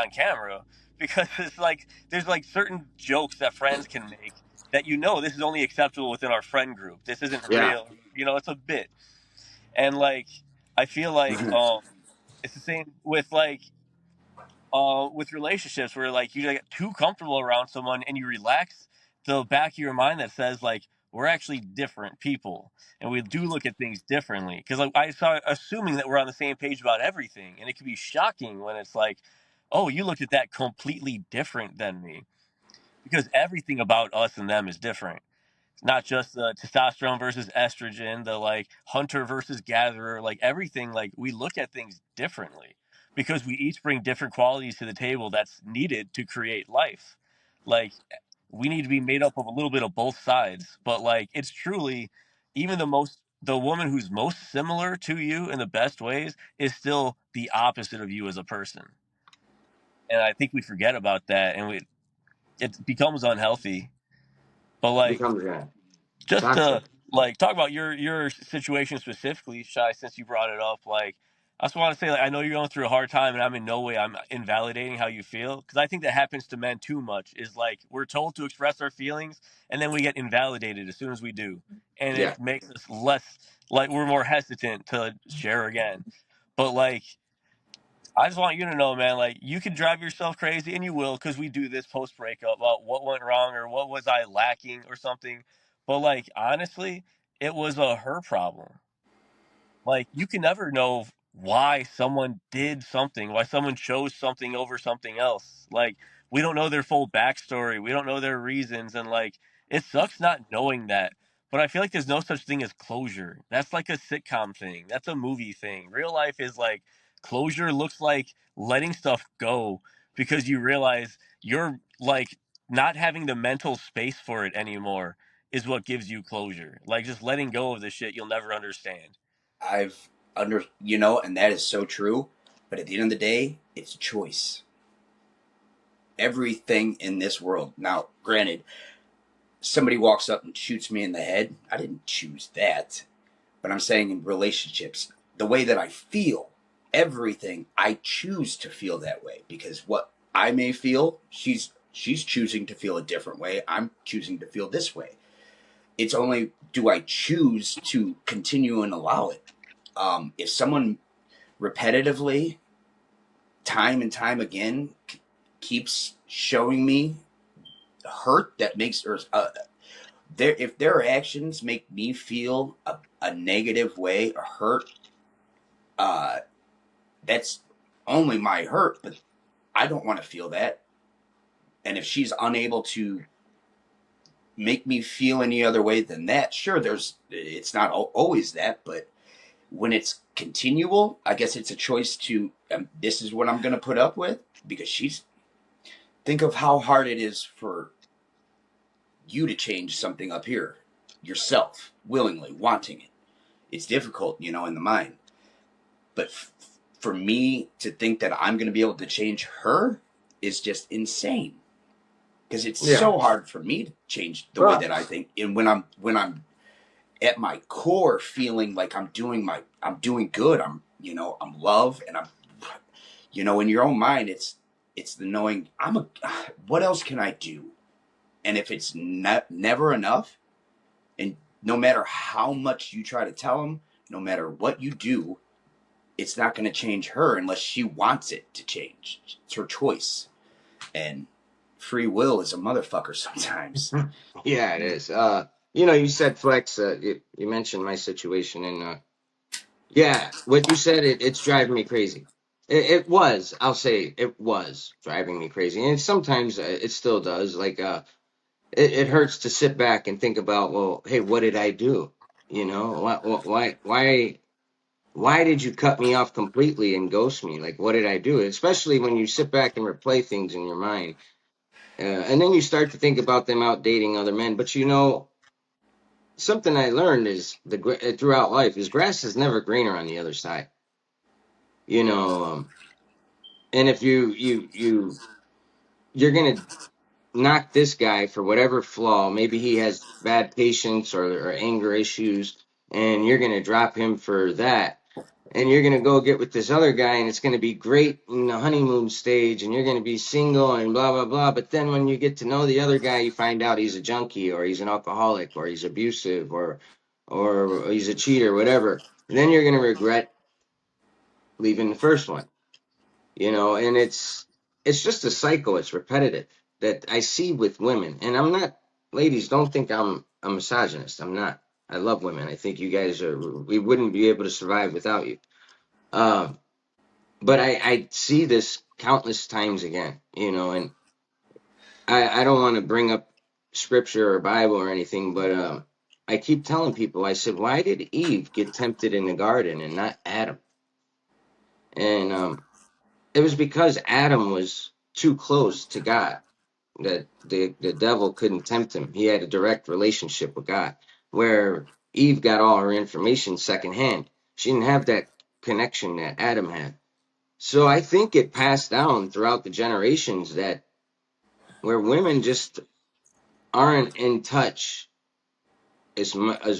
on camera because it's like there's like certain jokes that friends can make that this is only acceptable within our friend group. This isn't Yeah. real. It's a bit. And like I feel like it's the same with relationships where like you get too comfortable around someone and you relax the back of your mind that says like we're actually different people and we do look at things differently because like I saw assuming that we're on the same page about everything, and it can be shocking when it's like, oh, you looked at that completely different than me, because everything about us and them is different. It's not just the testosterone versus estrogen, the like hunter versus gatherer, like everything. Like we look at things differently because we each bring different qualities to the table that's needed to create life. Like we need to be made up of a little bit of both sides, but like it's truly even the woman who's most similar to you in the best ways is still the opposite of you as a person. And I think we forget about that, and it becomes unhealthy. But like Becomes just to toxic. like talk about your situation specifically, Shy, since you brought it up, like I just want to say, like, I know you're going through a hard time, and I'm in no way I'm invalidating how you feel, because I think that happens to men too much. Is like we're told to express our feelings, and then we get invalidated as soon as we do, and Yeah. it makes us less like we're more hesitant to share again. But like I just want you to know, man, like you can drive yourself crazy, and you will, because we do this post breakup about what went wrong or what was I lacking or something. But like honestly, it was her problem. Like you can never know why someone did something, why someone chose something over something else. Like we don't know their full backstory, we don't know their reasons, and like it sucks not knowing that. But I feel like there's no such thing as closure. That's like a sitcom thing. That's a movie thing. Real life is like closure looks like letting stuff go because you realize you're like not having the mental space for it anymore is what gives you closure. Like just letting go of the shit you'll never understand. I've and that is so true. But at the end of the day, it's a choice. Everything in this world. Now, granted, somebody walks up and shoots me in the head. I didn't choose that. But I'm saying in relationships, the way that I feel, everything, I choose to feel that way because what I may feel, she's choosing to feel a different way. I'm choosing to feel this way. It's only do I choose to continue and allow it. If someone repetitively, time and time again, keeps showing me hurt that makes or if their actions make me feel a negative way or hurt, uh, that's only my hurt, but I don't want to feel that. And if she's unable to make me feel any other way than that, sure, it's not always that, but when it's continual, I guess it's a choice to, this is what I'm going to put up with because think of how hard it is for you to change something up here yourself, willingly, wanting it. It's difficult, in the mind. But for me to think that I'm going to be able to change her is just insane because it's Yeah. so hard for me to change the way Well, that I think. And when I'm at my core feeling like I'm doing good, I'm love, and in your own mind, it's the knowing what else can I do? And if it's never enough, and no matter how much you try to tell them, no matter what you do, it's not going to change her unless she wants it to change. It's her choice. And free will is a motherfucker sometimes. yeah, it is. You said Flex. You mentioned my situation, and yeah, what you said, it's driving me crazy. It was. I'll say it was driving me crazy, and sometimes it still does. Like, it hurts to sit back and think about, well, hey, what did I do? Why did you cut me off completely and ghost me? Like, what did I do? Especially when you sit back and replay things in your mind, and then you start to think about them out dating other men. But something I learned is throughout life is grass is never greener on the other side. You know, and if you're gonna knock this guy for whatever flaw, maybe he has bad patience or anger issues, and you're gonna drop him for that. and you're gonna go get with this other guy, and it's gonna be great in the honeymoon stage, and you're gonna be single and blah blah blah. But then when you get to know the other guy, you find out he's a junkie, or he's an alcoholic, or he's abusive, or he's a cheater, whatever. And then you're gonna regret leaving the first one, and it's just a cycle. It's repetitive that I see with women, and I'm not. Ladies, don't think I'm a misogynist. I'm not. I love women. I think you guys are. We wouldn't be able to survive without you. Um, but I see this countless times again, and I don't want to bring up scripture or Bible or anything, but I keep telling people, I said, why did Eve get tempted in the garden and not Adam? And it was because Adam was too close to God, that the devil couldn't tempt him. He had a direct relationship with God, where Eve got all her information secondhand. She didn't have that connection that Adam had. So I think it passed down throughout the generations that where women just aren't in touch as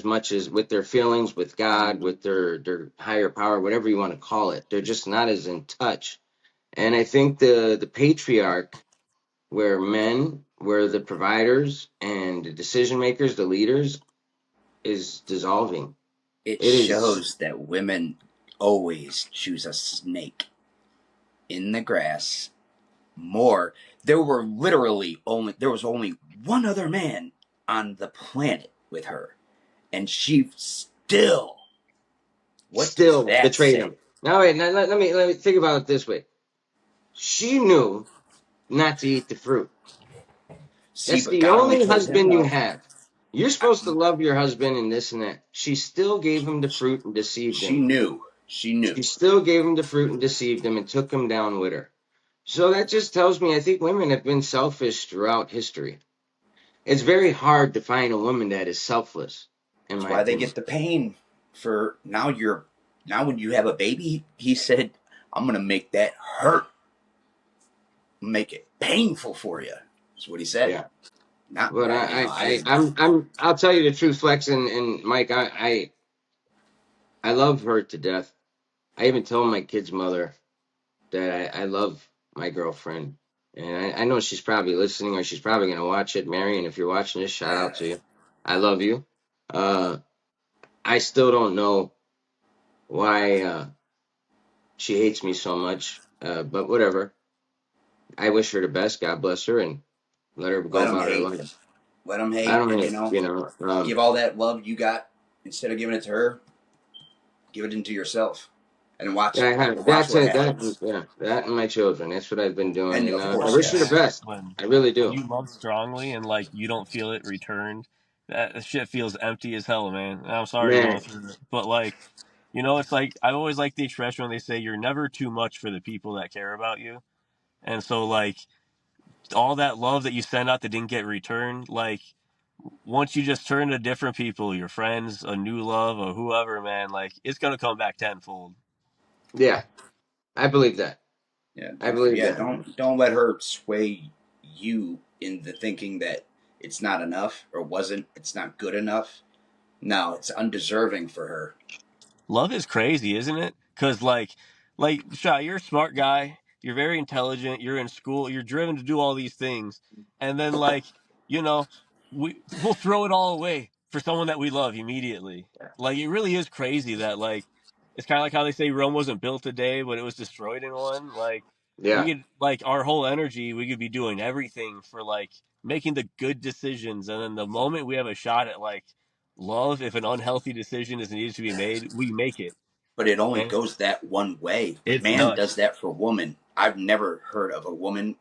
much as with their feelings, with God, with their higher power, whatever you want to call it. They're just not as in touch. And I think the patriarch, where men were the providers and the decision makers, the leaders, is dissolving. It It is, shows that women always choose a snake in the grass more. There was only one other man on the planet with her, and she still. What does still that betrayed say? him. Now wait, let me think about it this way. She knew not to eat the fruit. See, That's but the God only only told him husband you though. have. You're I, supposed to love your husband and this and that. She still gave him the fruit and deceived she him. knew. She She knew. still gave him the fruit and deceived him and took him down with her. So that just tells me I think women have been selfish throughout history. It's very hard to find a woman that is selfless, in That's my why they opinion. get the pain for now. Now when you have a baby, he said, "I'm gonna make that hurt, make it painful for you." That's what he said. Yeah. Not, But I didn't. I'll tell you the truth, Flex and Mike, I love her to death. I even told my kid's mother that I love my girlfriend. And I know she's probably listening or she's probably going to watch it. Marion, if you're watching this, shout out to you. I love you. Uh, I still don't know why she hates me so much, but whatever. I wish her the best. God bless her and let her go Let him about her hate. life. Let him I hate, don't and hate, give all that love you got instead of giving it to her. Give it into yourself, and yeah, I have watch that's what it. That happens. yeah, that and my children. That's what I've been doing, And and of I course, wish her the yes. best. I really When do. you love strongly and like you don't feel it returned, that shit feels empty as hell, man. And I'm sorry you're going Man, through it, but like, it's like I always like the expression when they say you're never too much for the people that care about you, and so like all that love that you send out that didn't get returned, like once you just turn to different people, your friends, a new love, or whoever, man, like it's gonna come back tenfold. yeah, I believe that. Yeah, I believe yeah. that. Don't let her sway you into thinking that it's not enough or wasn't. It's not good enough. No, it's undeserving for her. Love is crazy, isn't it? Because Shy, you're a smart guy. You're very intelligent. You're in school. You're driven to do all these things, and then you know, we'll throw it all away for someone that we love immediately. Like it really is crazy that it's kind of like how they say Rome wasn't built a day, but it was destroyed in one. Like we Yeah, could our whole energy, we could be doing everything for making the good decisions, and then the moment we have a shot at love, if an unhealthy decision is needed to be made, we make it. But it only And goes that one way. it's Man does nuts. that for woman. I've never heard of a woman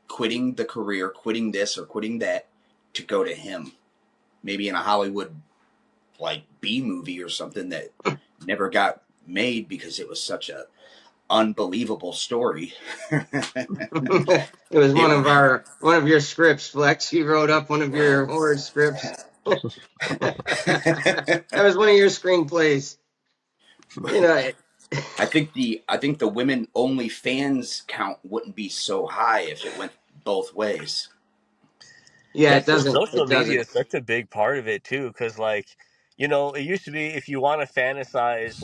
quitting the career, quitting this or quitting that to go to him. Maybe in a Hollywood like B movie or something that never got made because it was such a unbelievable story. it was It one of your scripts, Flex. You wrote up one of your horror scripts. That was one of your screenplays. You know, it, I think the women only fans count wouldn't be so high if it went both ways. yeah, it That's the doesn't. social It media doesn't. is such a big part of it too, because it used to be if you want to fantasize,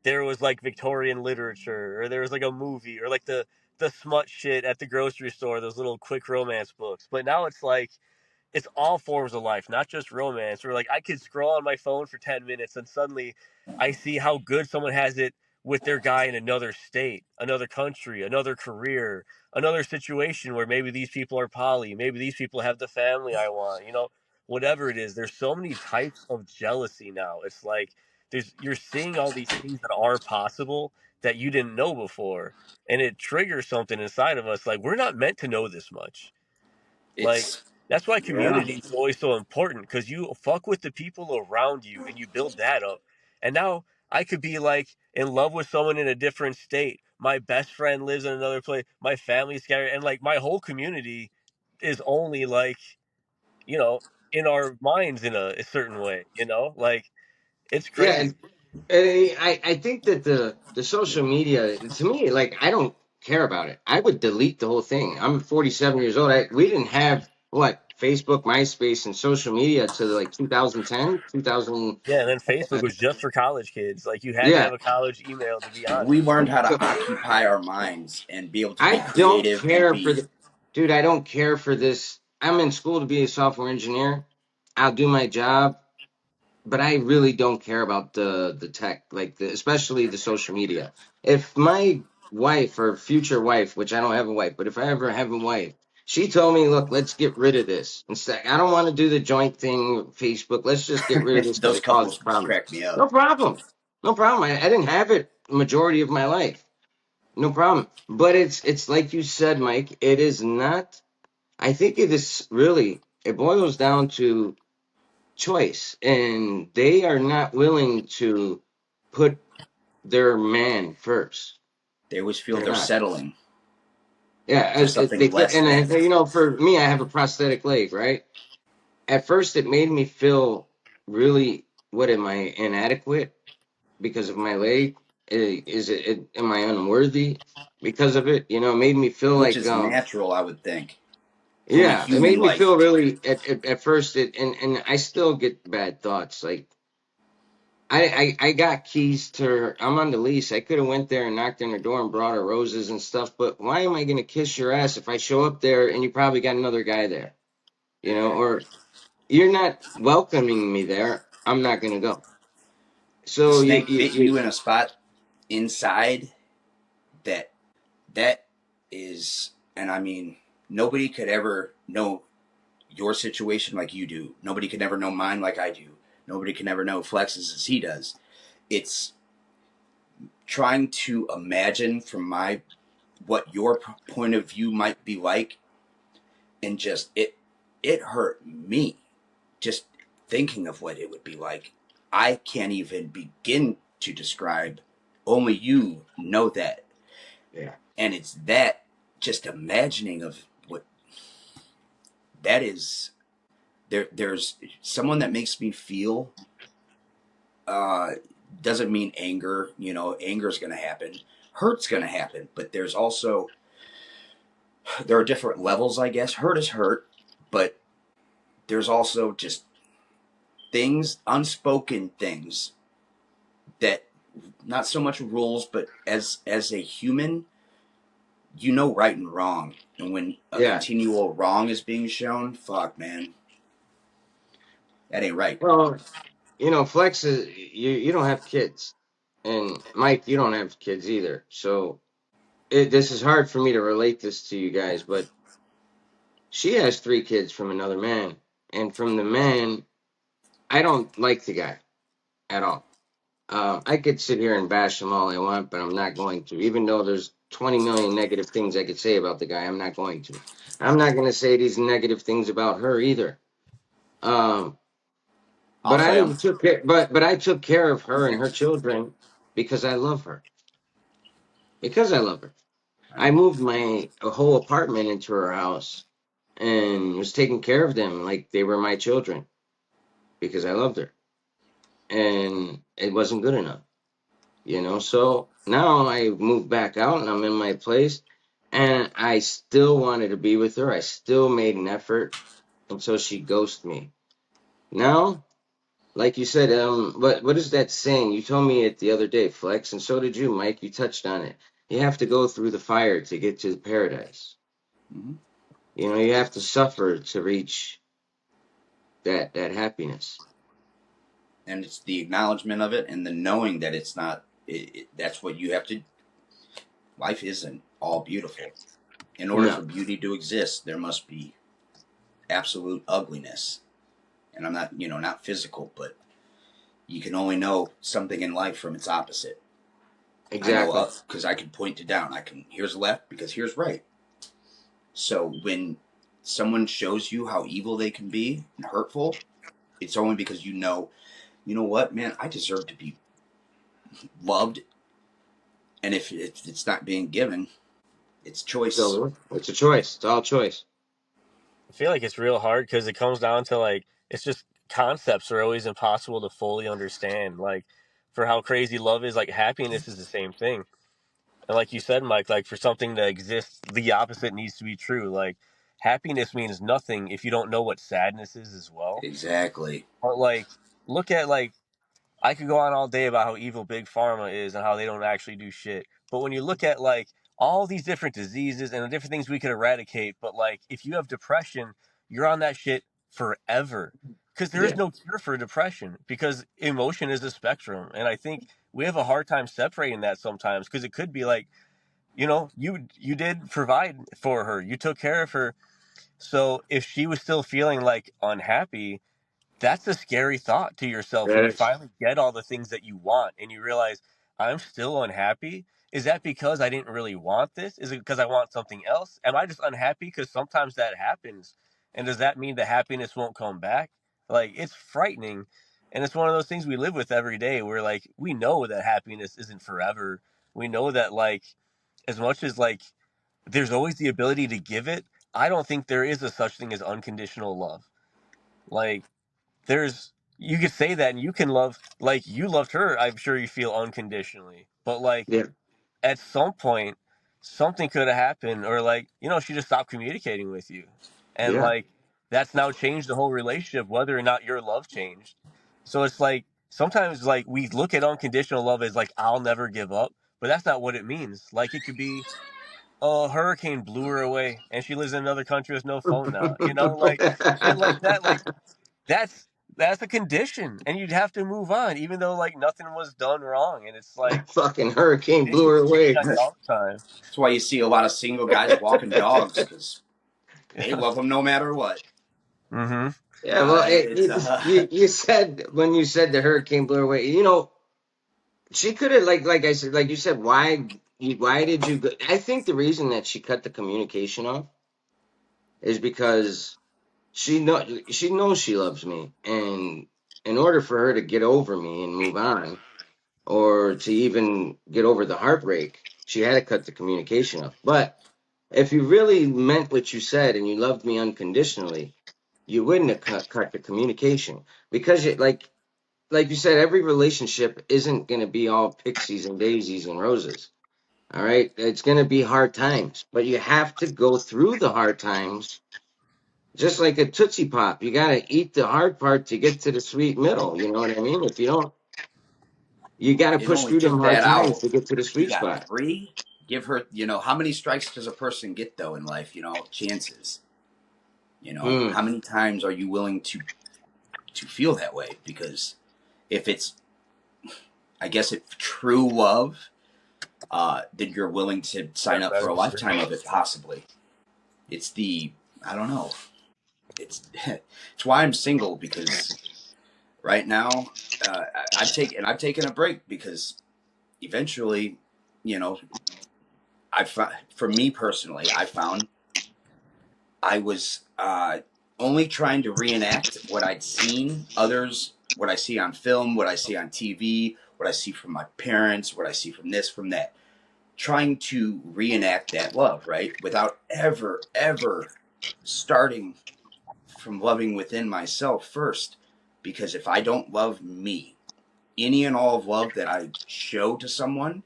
there was like Victorian literature, or there was like a movie, or like the smut shit at the grocery store, those little quick romance books. But now it's like it's all forms of life, not just romance. Where like I could scroll on my phone for 10 minutes and suddenly I see how good someone has it with their guy in another state, another country, another career, another situation where maybe these people are poly, maybe these people have the family I want, whatever it is. There's so many types of jealousy now. It's like you're seeing all these things that are possible that you didn't know before, and it triggers something inside of us like we're not meant to know this much. Like It's that's why Yeah. community is always so important because you fuck with the people around you and you build that up. And now I could be like in love with someone in a different state. My best friend lives in another place. My family's scattered, and like my whole community is only like you know in our minds in a certain way. Like it's Yeah, crazy. and I think that the social media, to me, like, I don't care about it. I would delete the whole thing. I'm 47 years old. We didn't have what Facebook, MySpace, and social media to like 2010, 2000. Yeah, and then Facebook was just for college kids. Like you had to Yeah. have a college email to be on we it. learned how to So occupy our minds and be able to be I don't creative and care for be the dude. I don't care for this. I'm in school to be a software engineer. I'll do my job, but I really don't care about the tech, like especially the social media. If my wife or future wife, which I don't have a wife, but if I ever have a wife, she told me, "Look, let's get rid of this. Instead, I don't want to do the joint thing with Facebook. Let's just get rid of this because those it causes couples problems." crack me up. No problem. No problem. I didn't have it majority of my life. No problem. But it's like you said, Mike. It is not. I think it is really. It boils down to choice, and they are not willing to put their man first. They always feel They're they're not. settling Yeah, for something they less and than. for me, I have a prosthetic leg, right? At first, it made me feel really, what am I, inadequate because of my leg? Am I unworthy because of it? It made me feel Which like is natural, I would think. It's only yeah, it made human me like. feel really at first and I still get bad thoughts like I got keys to her. I'm on the lease. I could have went there and knocked on her door and brought her roses and stuff, but why am I gonna kiss your ass if I show up there and you probably got another guy there? Or you're not welcoming me there. I'm not gonna go. So Stank bit you in a spot inside that that is, and I mean, nobody could ever know your situation like you do. Nobody could ever know mine like I do. Nobody can ever know Flex's as he does. It's trying to imagine from my what your point of view might be like, and just it hurt me just thinking of what it would be like. I can't even begin to describe. Only you know that, yeah, and it's that just imagining of what that is. There's someone that makes me feel. Uh, doesn't mean anger. Anger is going to happen. Hurt's going to happen, but there are different levels, I guess. Hurt is hurt, but there's also just things, unspoken things that not so much rules, but as a human, right and wrong. And when a yeah. continual wrong is being shown, fuck, man, that ain't right. Well, Flex is you don't have kids, and Mike, you don't have kids either. So this is hard for me to relate this to you guys, but she has 3 kids from another man, and from the man, I don't like the guy at all. I could sit here and bash him all I want, but I'm not going to. Even though there's 20 million negative things I could say about the guy, I'm not going to. I'm not going to say these negative things about her either. Um, I'll but say them. I took care of her and her children because I love her. Because I love her. I moved my whole apartment into her house and was taking care of them like they were my children because I loved her. And it wasn't good enough. So now I moved back out and I'm in my place and I still wanted to be with her. I still made an effort until she ghosted me. Now, like you said, what is that saying? You told me it the other day, Flex, and so did you, Mike. You touched on it. You have to go through the fire to get to paradise. Hmm. You know, you have to suffer to reach that happiness. And it's the acknowledgement of it and the knowing that it's not. That's what you have to. Life isn't all beautiful. In order No, for beauty to exist, there must be absolute ugliness. And I'm not, not physical, but you can only know something in life from its opposite. I know exactly. up because I can point to down. Here's left because here's right. So when someone shows you how evil they can be and hurtful, it's only because you know what, man, I deserve to be loved. And if it's not being given, it's choice. So it's a choice. It's all choice. I feel like it's real hard because it comes down to like it's just concepts are always impossible to fully understand. Like for how crazy love is, like happiness is the same thing. And like you said, Mike, like for something to exist, the opposite needs to be true. Like happiness means nothing if you don't know what sadness is as well. Exactly. But like look at like I could go on all day about how evil big pharma is and how they don't actually do shit. But when you look at like all these different diseases and the different things we could eradicate, but like if you have depression, you're on that shit forever. Because there is Yeah. no cure for depression because emotion is a spectrum. And I think we have a hard time separating that sometimes because it could be like, you did provide for her. You took care of her. So if she was still feeling like unhappy, that's a scary thought to yourself when That you is. finally get all the things that you want and you realize I'm still unhappy. Is that because I didn't really want this? Is it because I want something else? Am I just unhappy because sometimes that happens? And does that mean the happiness won't come back? Like it's frightening. And it's one of those things we live with every day where like we know that happiness isn't forever. We know that like as much as like there's always the ability to give it, I don't think there is a such thing as unconditional love. Like there's you could say that and you can love like you loved her, I'm sure you feel unconditionally. But like Yeah. at some point something could have happened or like, she just stopped communicating with you. And Yeah. like that's now changed the whole relationship, whether or not your love changed. So it's like sometimes like we look at unconditional love as like I'll never give up, but that's not what it means. Like it could be a hurricane blew her away and she lives in another country with no phone now. Like shit like that. Like that's that's a condition, and you'd have to move on, even though like nothing was done wrong. And it's like Fucking hurricane blew her conditions change away. on your time. That's why you see a lot of single guys walking dogs because they Yeah. love them no matter what. Mm-hmm. Yeah, well, It's you said when you said the hurricane blew her away, she could have like I said, like you said, why did you go? I think the reason that she cut the communication off is because she knows she loves me, and in order for her to get over me and move on, or to even get over the heartbreak, she had to cut the communication off. But if you really meant what you said and you loved me unconditionally, you wouldn't have cut the communication because like you said, every relationship isn't going to be all pixies and daisies and roses. All right, it's going to be hard times, but you have to go through the hard times, just like a Tootsie Pop. You got to eat the hard part to get to the sweet middle. You know what I mean? If you don't, you got to it push only through them took hard that times out. to get to the You sweet got spot. three. Give her, how many strikes does a person get though in life? Chances. Mm, How many times are you willing to feel that way? Because if it's, I guess, if true love, then you're willing to sign Yep, up I for a agree. lifetime of it, possibly. It's the, I don't know. It's it's why I'm single because right now I've taken a break because eventually, you know, for me personally, I found I was only trying to reenact what I'd seen others, what I see on film, what I see on TV, what I see from my parents, what I see from this, from that. Trying to reenact that love, right? Without ever starting from loving within myself first. Because if I don't love me, any and all of love that I show to someone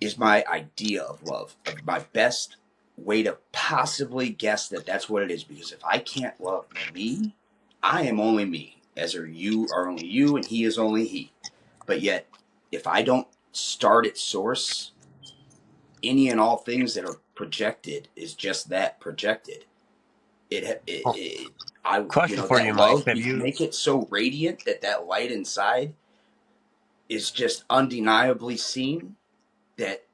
is my idea of love, of my best way to possibly guess that that's what it is. Because if I can't love me, I am only me. as are only you, and he is only he. But yet, if I don't start at source, any and all things that are projected is just that, projected. Well, question for That you, Mike. love, Have we you make it so radiant that that light inside is just undeniably seen, that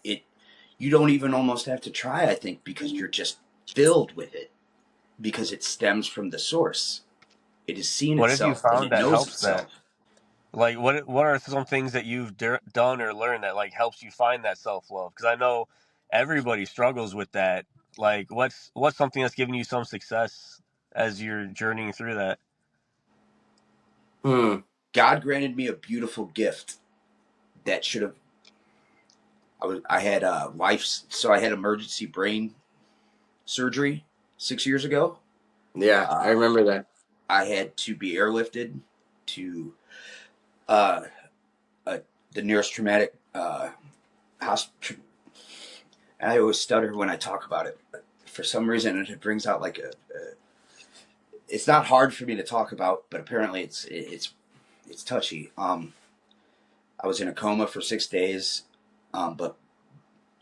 it you don't even almost have to try, I think, because you're just filled with it, because it stems from the source. It has seen what have you itself and found it that knows helps that? itself. Like, what are some things that you've done or learned that like helps you find that self love? Because I know everybody struggles with that. Like, what's something that's given you some success as you're journeying through that? Hmm. God granted me a beautiful gift that should have. I had so I had emergency brain surgery 6 years ago. Yeah, I Uh, remember that. I had to be airlifted to uh, uh, the nearest traumatic hospital. I always stutter when I talk about it. For some reason, it brings out like a. It's not hard for me to talk about, but apparently it's touchy. I was in a coma for 6 days, but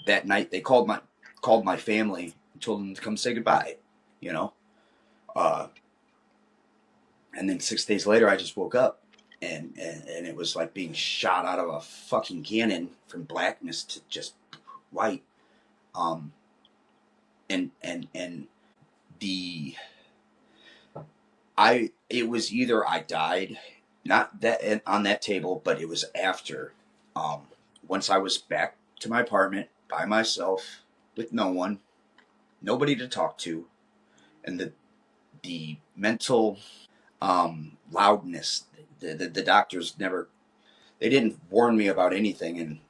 that night they called my family and told them to come say goodbye. You know, uh, and then 6 days later, I just woke up, and it was like being shot out of a fucking cannon from blackness to just white. Um, and the I it was either I died, not that on that table, but it was after. Um, Once I was back to my apartment by myself with no one, nobody to talk to, and the mental loudness. The doctors never, they didn't warn me about anything, and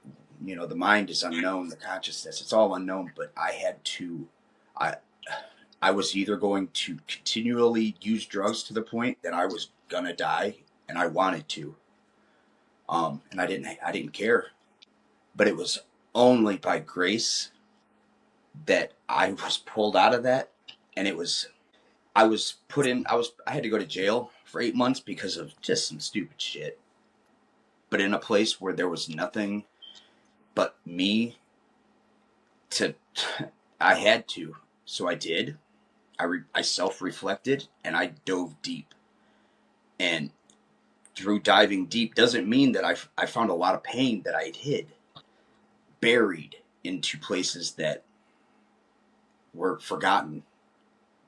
the mind is unknown, the consciousness, it's all unknown. But I I was either going to continually use drugs to the point that I was gonna die, and I wanted to, and I didn't care. But it was only by grace that I was pulled out of that, and I had to go to jail for 8 months because of just some stupid shit. But in a place where there was nothing but me to, I had to, so I did. I self reflected and I dove deep, and through diving deep doesn't mean that I found a lot of pain that I had hid, buried into places that were forgotten,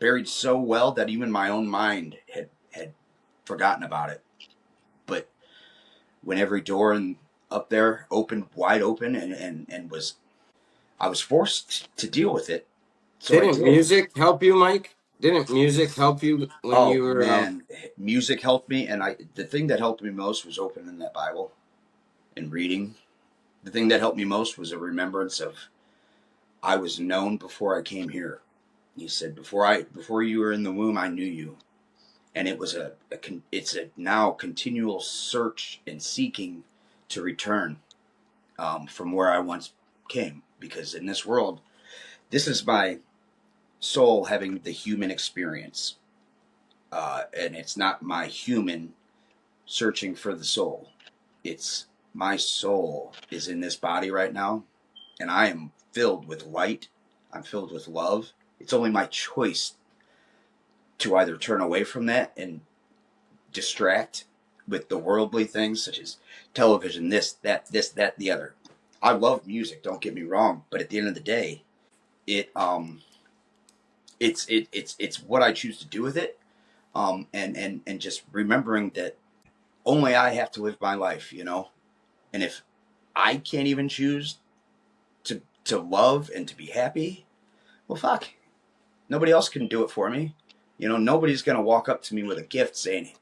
buried so well that even my own mind had forgotten about it. But when every door up there opened wide open, and I was forced to deal with it, so I Didn't did. music help you, Mike? Didn't music help you when Oh you were? man, music helped me, and the thing that helped me most was opening that Bible and reading. The thing that helped me most was a remembrance of I was known before I came here. He said, before you were in the womb, I knew you. And it was it's a now continual search and seeking to return, from where I once came. Because in this world, this is my soul having the human experience. And it's not my human searching for the soul. It's my soul is in this body right now, and I am filled with light. I'm filled with love. It's only my choice to either turn away from that and distract with the worldly things such as television, this, that, the other. I love music, don't get me wrong, but at the end of the day, it it's what I choose to do with it. And just remembering that only I have to live my life. And if I can't even choose to love and to be happy, well, fuck. Nobody else can do it for me. Nobody's gonna walk up to me with a gift saying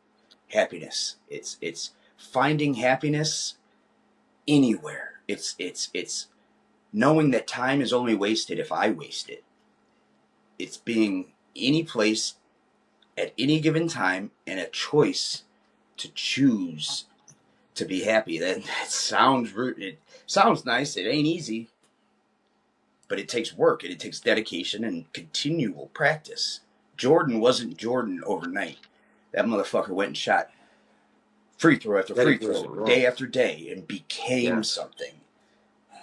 happiness. It's finding happiness anywhere. It's knowing that time is only wasted if I waste it. It's being any place at any given time and a choice to choose to be happy. That sounds rude. It sounds nice. It ain't easy, but it takes work and it takes dedication and continual practice. Jordan wasn't Jordan overnight. That motherfucker went and shot free throw after free throw, Dedication, day after day, and became yeah. something.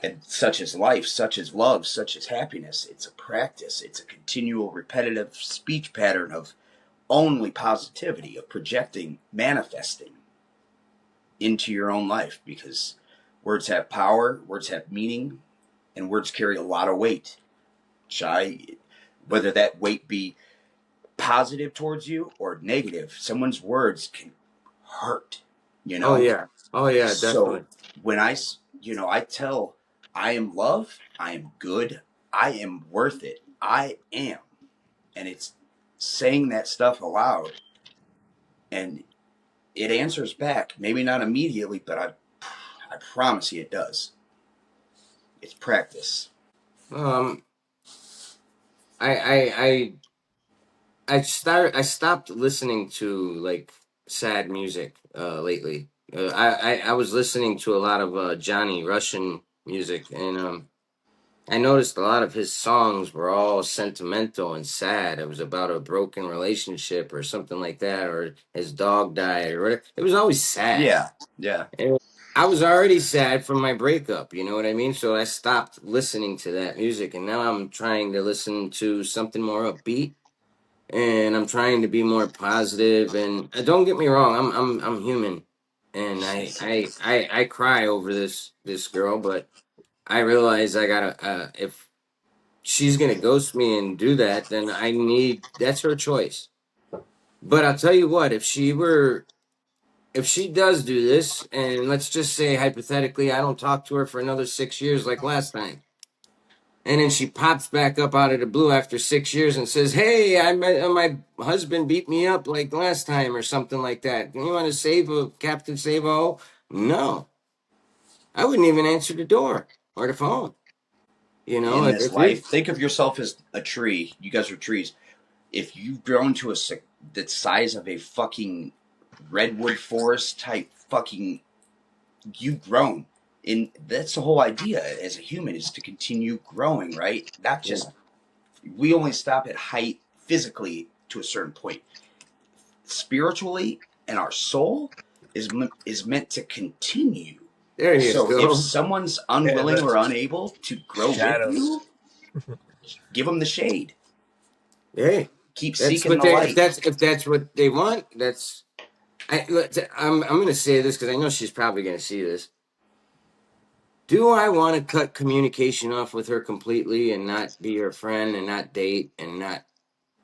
And such as life, such as love, such as happiness. It's a practice. It's a continual, repetitive speech pattern of only positivity, of projecting, manifesting into your own life, because words have power, words have meaning, and words carry a lot of weight. Whether that weight be positive towards you or negative, someone's words can hurt, you Oh know? yeah. Oh yeah, So definitely. when I tell, I am love, I am good, I am worth it, I am. And it's saying that stuff aloud, and it answers back. Maybe not immediately, but I promise you it does. It's practice. Um, I I stopped listening to like sad music lately. I was listening to a lot of Johnny Russian music, and I noticed a lot of his songs were all sentimental and sad. It was about a broken relationship or something like that, or his dog died or whatever. It was always sad. Yeah, yeah. I was already sad from my breakup, you know what I mean? So I stopped listening to that music, and now I'm trying to listen to something more upbeat, and I'm trying to be more positive. And don't get me wrong, I'm human, and I cry over this girl, but I realize I gotta if she's gonna ghost me and do that, then that's her choice. But I'll tell you what, if she does do this, and let's just say hypothetically, I don't talk to her for another 6 years like last time, and then she pops back up out of the blue after 6 years and says, "Hey, my husband beat me up like last time," or something like that. You want to save a Captain Save-O? No, I wouldn't even answer the door or the phone. You know, In this if you're life, think of yourself as a tree. You guys are trees. If you've grown to the size of a fucking redwood forest type fucking, you've grown. And that's the whole idea as a human, is to continue growing, right? Not yeah, just, we only stop at height physically to a certain point. Spiritually, and our soul is meant to continue. there you So if go. someone's Yeah, unwilling the or unable to grow with shadows. you, give them the shade. Hey, Keep that's seeking what the they light. if that's what they want. I'm going to say this because I know she's probably going to see this. Do I want to cut communication off with her completely and not be her friend and not date and not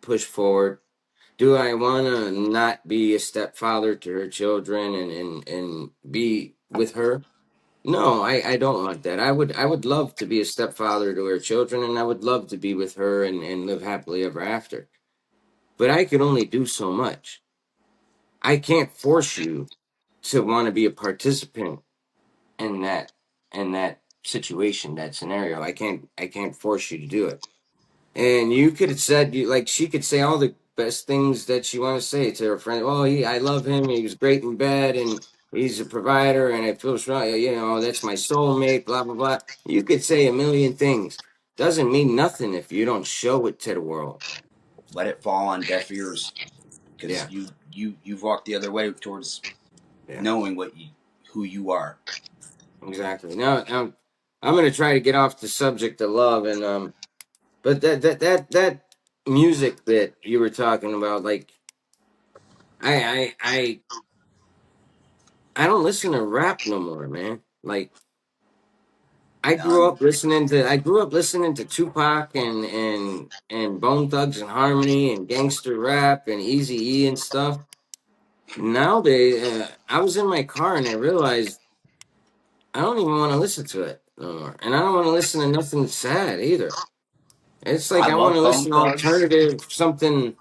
push forward? Do I want to not be a stepfather to her children and be with her? No, I don't want that. I would love to be a stepfather to her children, and I would love to be with her and live happily ever after. But I can only do so much. I can't force you to want to be a participant in that situation, that scenario. I can't force you to do it. And you could have said, she could say all the best things that she want to say to her friend. Oh, I love him. He was great in bed, and he's a provider, and I feel strong. That's my soulmate. Blah blah blah. You could say a million things. Doesn't mean nothing if you don't show it to the world. Let it fall on deaf ears, because Yeah, you've walked the other way towards yeah, knowing who you are. exactly. Now, I'm gonna try to get off the subject of love, and but that music that you were talking about, like I I I I don't listen to rap no more, man. Like None. I grew up listening to Tupac and Bone Thugs and Harmony and gangster rap and Easy E and stuff. I was in my car and I realized I don't even want to listen to it no more, and I don't want to listen to nothing sad either. It's like I I want love to Bone listen to Thugs. alternative something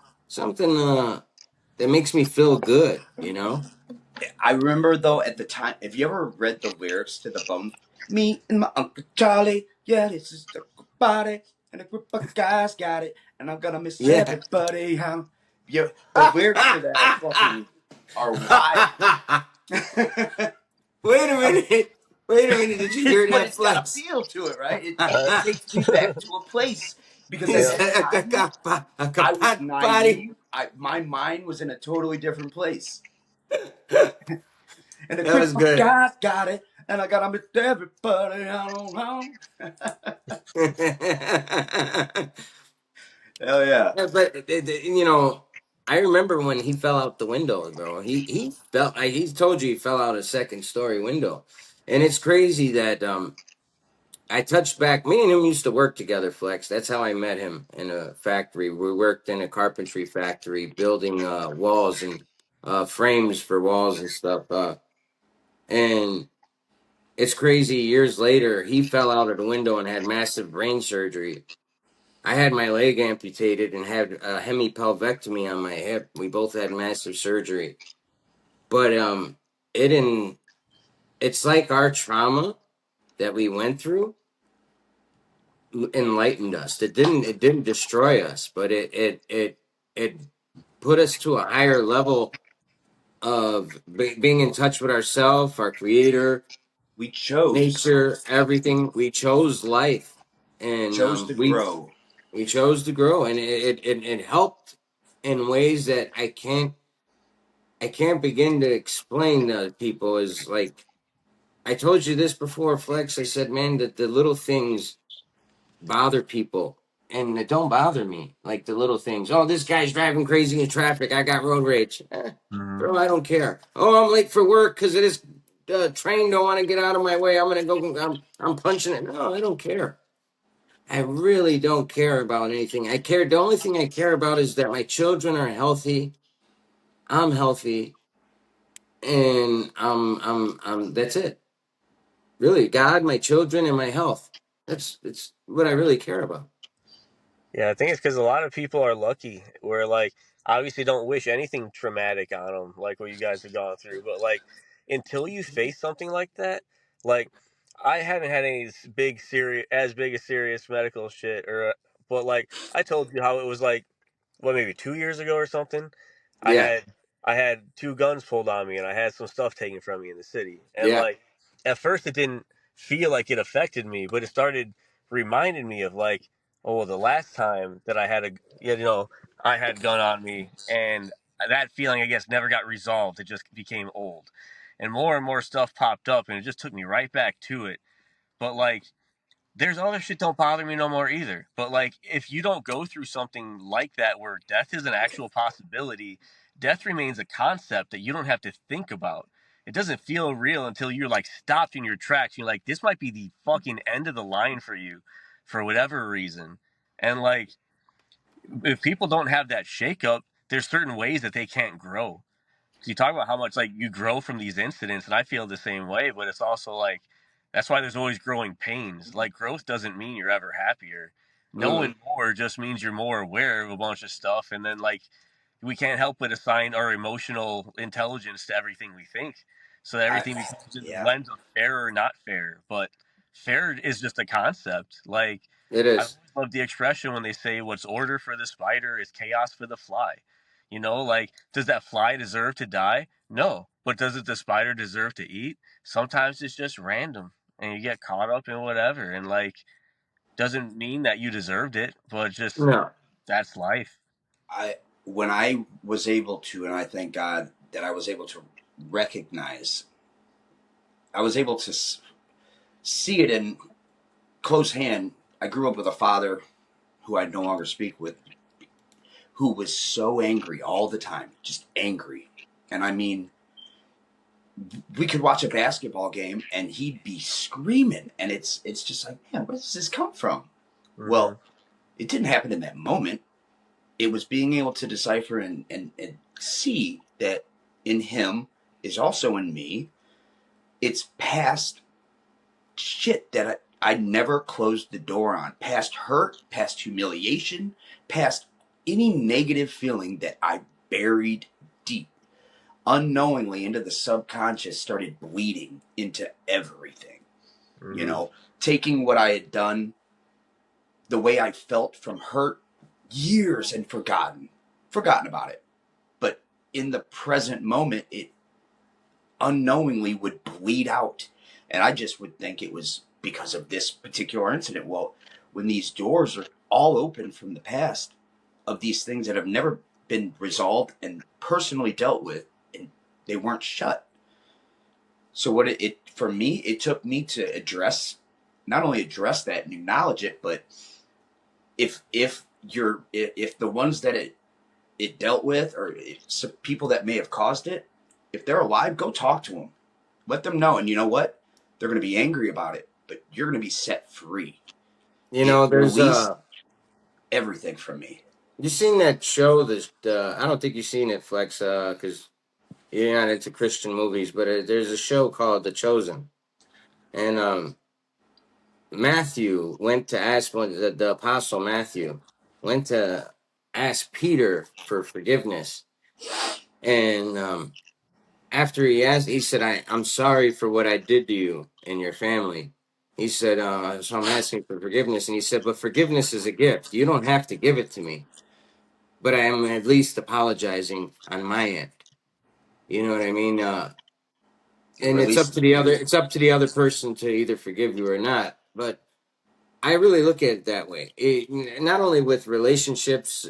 that makes me feel good, you know? I remember though at the time. Have you ever read the lyrics to the Bone? Me and my Uncle Charlie, yeah, this is the body, and a group of guys got it, and I'm gonna miss Yeah. everybody. Huh? Yeah, the lyrics to that are wild. Wait a minute. Wait a minute. Did you hear But that it's got a flex? feel to it, right? It Uh, takes me back to a place. because He at Yeah. that said time a I was kapat body. naive. My mind was in a totally different place. And the That was Christmas good. guys got it, and I got to meet everybody I don't know. Hell yeah. Yeah, but you know, I remember when he fell out the window, bro. He fell. He's told you he fell out a second story window, and it's crazy that I touched back. Me and him used to work together, Flex. That's how I met him in a factory. We worked in a carpentry factory, building walls and frames for walls and stuff. And it's crazy. Years later, he fell out of the window and had massive brain surgery. I had my leg amputated and had a hemipelvectomy on my hip. We both had massive surgery, but it in it's like our trauma that we went through enlightened us. It didn't destroy us, but it put us to a higher level of being in touch with ourself, our creator, We chose. nature, everything. We chose life, We and chose to grow. we chose to grow, and it helped in ways that I can't begin to explain to people. Is like I told you this before, Flex. I said, man, that the little things bother people, and it don't bother me. Like the little things. Oh, this guy's driving crazy in traffic. I got road rage. Hmm. Bro, I don't care. Oh, I'm late for work because this train don't want to get out of my way. I'm gonna go. I'm punching it. No, I don't care. I really don't care about anything. I care. The only thing I care about is that my children are healthy. I'm healthy, and that's it. Really, God, my children, and my health. It's what I really care about. Yeah, I think it's because a lot of people are lucky where, like, obviously don't wish anything traumatic on them, like what you guys have gone through. But, like, until you face something like that, like, I haven't had any as big a serious medical shit, but, like, I told you how it was, like, what, maybe 2 years ago or something. I Yeah, had I had two guns pulled on me, and I had some stuff taken from me in the city. And yeah. like at first, it didn't feel like it affected me, but it started reminding me of like, oh, well, the last time that I had I had gun on me, and that feeling I guess never got resolved. It just became old, and more stuff popped up, and it just took me right back to it. But like there's other shit don't bother me no more either. But like if you don't go through something like that where death is an actual possibility, death remains a concept that you don't have to think about. It doesn't feel real until you're like stopped in your tracks. You're like, this might be the fucking end of the line for you for whatever reason. And like if people don't have that shakeup, there's certain ways that they can't grow. You talk about how much like you grow from these incidents, and I feel the same way, but it's also like that's why there's always growing pains. Like growth doesn't mean you're ever happier. Mm, Knowing more just means you're more aware of a bunch of stuff, and then like we can't help but assign our emotional intelligence to everything we think. So that I everything becomes in the yeah. lens of fair or not fair. But fair is just a concept. Like it I is. always love the expression when they say what's order for the spider is chaos for the fly. You know, like, does that fly deserve to die? No. But does it the spider deserve to eat? Sometimes it's just random and you get caught up in whatever. And, like, doesn't mean that you deserved it, but just No, that's life. I when I was able to, and I thank God that I was able to recognize, I was able to see it in close hand. I grew up with a father who I no longer speak with, who was so angry all the time, just angry. And I mean, we could watch a basketball game and he'd be screaming, and it's just like, man, where does this come from? Hmm. Well, it didn't happen in that moment. It was being able to decipher and see that in him is also in me. It's past shit that I never closed the door on, past hurt, past humiliation, past any negative feeling that I buried deep, unknowingly into the subconscious, started bleeding into everything. You Hmm. know, taking what I had done, the way I felt from hurt years, and forgotten about it. But in the present moment, it unknowingly would bleed out. And I just would think it was because of this particular incident. Well, when these doors are all open from the past of these things that have never been resolved and personally dealt with, and they weren't shut. So what it for me, it took me to address, not only address that and acknowledge it, but if the ones that it dealt with, or some people that may have caused it, if they're alive, go talk to them, let them know, and you know what, they're going to be angry about it, but you're going to be set free. You It know, there's released everything from me. you seen that show? This I don't think you've seen it, Flex, because you're not into Christian movies. But there's a show called The Chosen, and Matthew went to ask the apostle Matthew went to ask Peter for forgiveness, and after he asked, he said, I'm sorry for what I did to you and your family." He said, "So I'm asking for forgiveness," and he said, "But forgiveness is a gift. You don't have to give it to me, but I am at least apologizing on my end." You know what I mean? It And releases you. it's up to the other person to either forgive you or not. But I really look at it that way. Not only with relationships,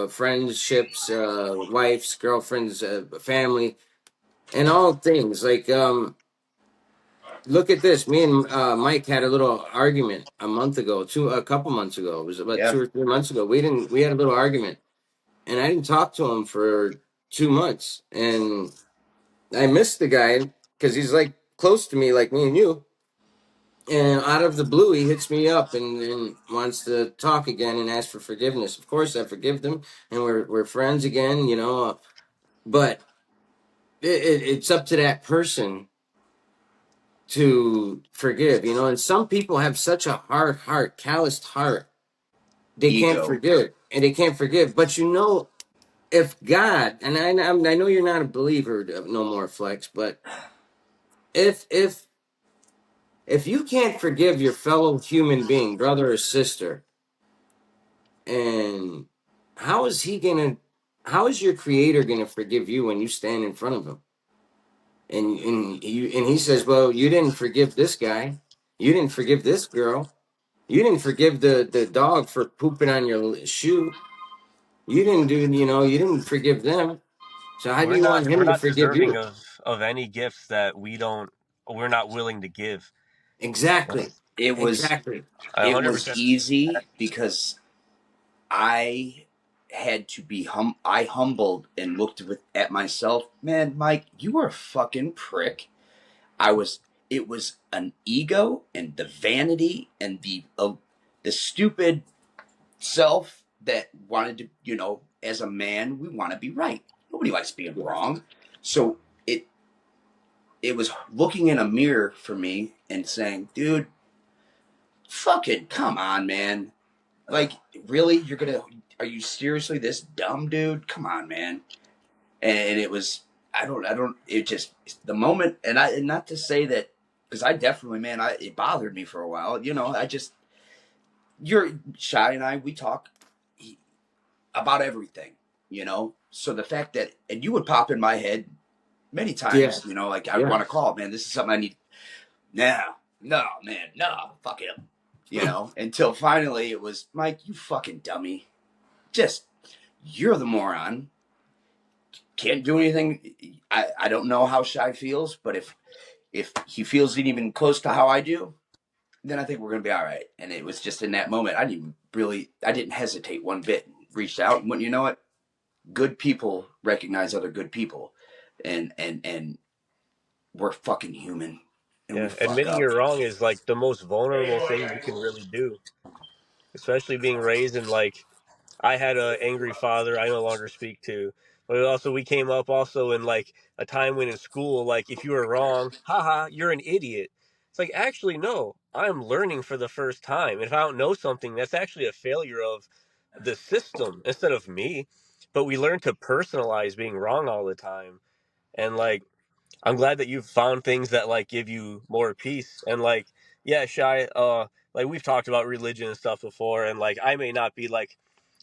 friendships, wives, girlfriends, family, and all things. Like, look at this. Me and Mike had a little argument a month ago, a couple months ago. It was about Yeah. 2 or 3 months ago. We had a little argument, and I didn't talk to him for 2 months, and I missed the guy because he's like close to me, like me and you. And out of the blue, he hits me up and wants to talk again and ask for forgiveness. Of course, I forgive him, and we're friends again, you know. But it's up to that person to forgive, you know. And some people have such a hard heart, calloused heart, they can't Ego. forgive, and they can't forgive. But you know, if God, and I know you're not a believer of No More Flex, but if if you can't forgive your fellow human being, brother or sister, and how is he gonna how is your creator gonna forgive you when you stand in front of him? And he says, "Well, you didn't forgive this guy. You didn't forgive this girl. You didn't forgive the dog for pooping on your shoe. You didn't do, you know, you didn't forgive them. So how do you want We're him to not forgive deserving you?" of any gifts that we're not willing to give. Exactly. It was Exactly. I it 100% was agree with that. easy because I had to be I humbled and looked at myself. Man, Mike, you were a fucking prick. I was. It was an ego and the vanity and the stupid self that wanted to. As a man, we want to be right. Nobody likes being Yeah. wrong. So it was looking in a mirror for me and saying, dude, fucking come on, man. Like, really? Are you seriously this dumb, dude? Come on, man. And it was, it just, the moment, and not to say that, because I definitely, man, it bothered me for a while. You're Shy and I, we talk about everything, So the fact that, and you would pop in my head many Yeah. times, like I'd Yeah. want to call, man, this is something I need. No, no, man, no, fuck him. Until finally it was, Mike, you fucking dummy. Just, you're the moron. Can't do anything. I don't know how Shy feels, but if he feels it even close to how I do, then I think we're gonna be all right. And it was just in that moment, I didn't hesitate one bit. Reached out, and went, you know what? Good people recognize other good people, and we're fucking human, and we Yeah, fuck admitting up. you're wrong is like the most vulnerable thing you can really do, especially being raised in like I had a angry father I no longer speak to. But also we came up also in like a time when in school, like if you were wrong, haha, you're an idiot. It's like actually no, I'm learning for the first time. If I don't know something, that's actually a failure of the system instead of me. But we learn to personalize being wrong all the time. And like I'm glad that you've found things that like give you more peace and like yeah, Shy, like we've talked about religion and stuff before and like I may not be like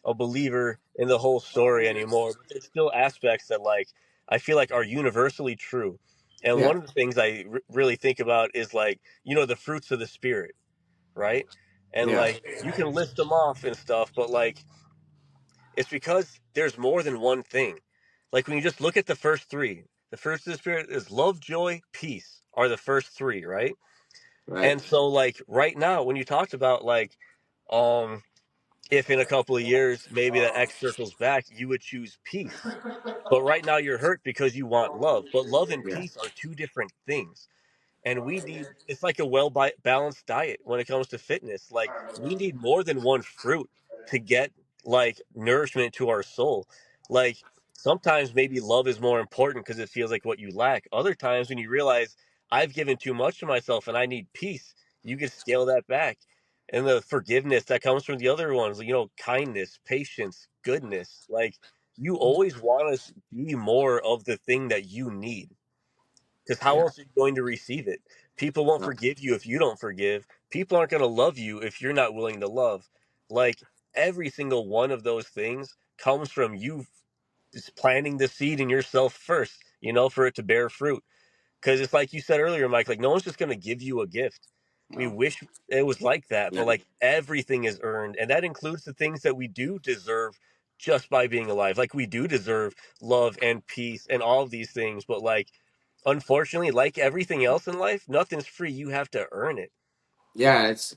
a believer in the whole story anymore, but there's still aspects that like I feel like are universally true. And Yeah. one of the things I really think about is like, the fruits of the spirit, right? and Yeah. like you can list them off and stuff, but like it's because there's more than one thing. Like when you just look at the first three, the first of the spirit is love, joy, peace are the first three, right? Right. And so like right now, when you talked about like, um, if in a couple of years maybe that X circles back, you would choose peace. But right now you're hurt because you want love. But love and Yeah. peace are two different things, and we need, it's like a well balanced diet when it comes to fitness. Like we need more than one fruit to get like nourishment to our soul. Like sometimes maybe love is more important because it feels like what you lack. Other times when you realize I've given too much to myself and I need peace, you can scale that back. And the forgiveness that comes from the other ones, kindness, patience, goodness, like you always want to be more of the thing that you need, because how Yeah. else are you going to receive it? People won't No. forgive you if you don't forgive. People aren't going to love you if you're not willing to love. Like every single one of those things comes from you just planting the seed in yourself first, for it to bear fruit. Because it's like you said earlier, Mike, like no one's just going to give you a gift. We No. wish it was like that, but Yeah. like everything is earned. And that includes the things that we do deserve just by being alive. Like we do deserve love and peace and all of these things. But like, unfortunately, like everything else in life, nothing's free. You have to earn it. Yeah, it's